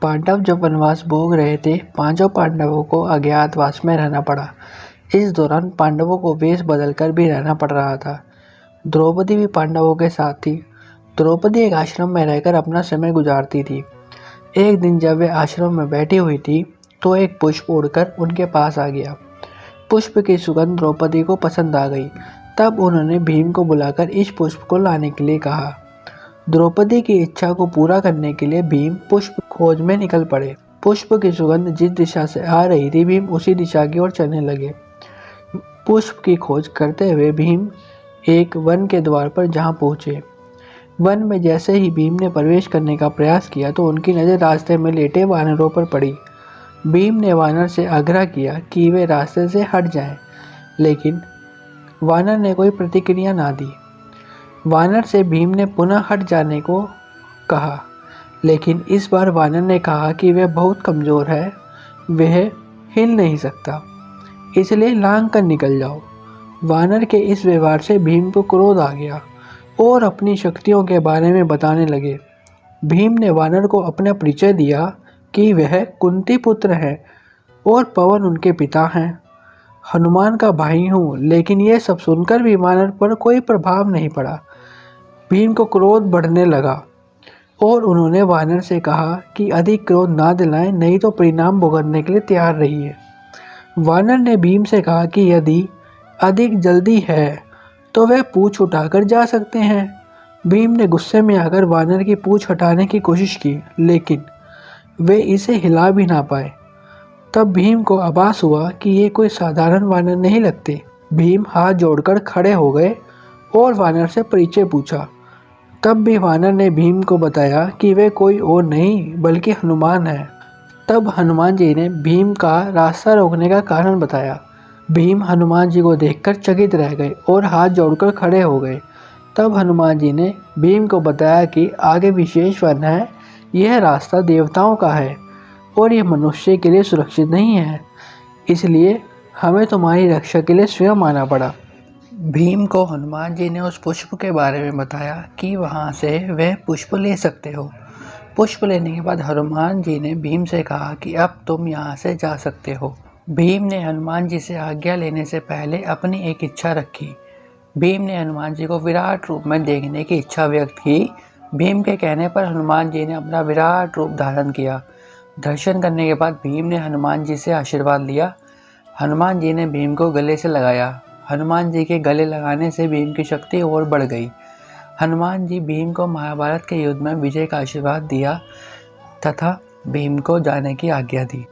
पांडव जब वनवास भोग रहे थे, पांचों पांडवों को अज्ञातवास में रहना पड़ा। इस दौरान पांडवों को वेश बदलकर भी रहना पड़ रहा था। द्रौपदी भी पांडवों के साथ थी। द्रौपदी एक आश्रम में रहकर अपना समय गुजारती थी। एक दिन जब वे आश्रम में बैठी हुई थी, तो एक पुष्प उड़कर उनके पास आ गया। पुष्प की सुगंध द्रौपदी को पसंद आ गई। तब उन्होंने भीम को बुलाकर इस पुष्प को लाने के लिए कहा। द्रौपदी की इच्छा को पूरा करने के लिए भीम पुष्प खोज में निकल पड़े। पुष्प की सुगंध जिस दिशा से आ रही थी, भीम उसी दिशा की ओर चलने लगे। पुष्प की खोज करते हुए भीम एक वन के द्वार पर जहां पहुंचे। वन में जैसे ही भीम ने प्रवेश करने का प्रयास किया तो उनकी नज़र रास्ते में लेटे वानरों पर पड़ी। भीम ने वानर से आग्रह किया कि वे रास्ते से हट जाएं, लेकिन वानर ने कोई प्रतिक्रिया ना दी। वानर से भीम ने पुनः हट जाने को कहा, लेकिन इस बार वानर ने कहा कि वह बहुत कमज़ोर है, वह हिल नहीं सकता, इसलिए लांग कर निकल जाओ। वानर के इस व्यवहार से भीम को क्रोध आ गया और अपनी शक्तियों के बारे में बताने लगे। भीम ने वानर को अपना परिचय दिया कि वह कुंती पुत्र है और पवन उनके पिता हैं। हनुमान का भाई हूँ, लेकिन यह सब सुनकर भी वानर पर कोई प्रभाव नहीं पड़ा। भीम को क्रोध बढ़ने लगा और उन्होंने वानर से कहा कि अधिक क्रोध ना दिलाएं, नहीं तो परिणाम भुगतने के लिए तैयार रहिए। वानर ने भीम से कहा कि यदि अधिक जल्दी है तो वह पूंछ उठाकर जा सकते हैं। भीम ने गुस्से में आकर वानर की पूंछ हटाने की कोशिश की, लेकिन वे इसे हिला भी ना पाए। तब भीम को आभास हुआ कि ये कोई साधारण वानर नहीं लगते। भीम हाथ जोड़कर खड़े हो गए और वानर से परिचय पूछा। तब भी वानर ने भीम को बताया कि वे कोई और नहीं बल्कि हनुमान हैं। तब हनुमान जी ने भीम का रास्ता रोकने का कारण बताया। भीम हनुमान जी को देखकर चकित रह गए और हाथ जोड़कर खड़े हो गए। तब हनुमान जी ने भीम को बताया कि आगे विशेष वन है, यह रास्ता देवताओं का है और यह मनुष्य के लिए सुरक्षित नहीं है, इसलिए हमें तुम्हारी रक्षा के लिए स्वयं आना पड़ा। भीम को हनुमान जी ने उस पुष्प के बारे में बताया कि वहाँ से वह पुष्प ले सकते हो। पुष्प लेने के बाद हनुमान जी ने भीम से कहा कि अब तुम यहाँ से जा सकते हो। भीम ने हनुमान जी से आज्ञा लेने से पहले अपनी एक इच्छा रखी। भीम ने हनुमान जी को विराट रूप में देखने की इच्छा व्यक्त की। भीम के कहने पर हनुमान जी ने अपना विराट रूप धारण किया। दर्शन करने के बाद भीम ने हनुमान जी से आशीर्वाद लिया। हनुमान जी ने भीम को गले से लगाया। हनुमान जी के गले लगाने से भीम की शक्ति और बढ़ गई। हनुमान जी भीम को महाभारत के युद्ध में विजय का आशीर्वाद दिया तथा भीम को जाने की आज्ञा दी।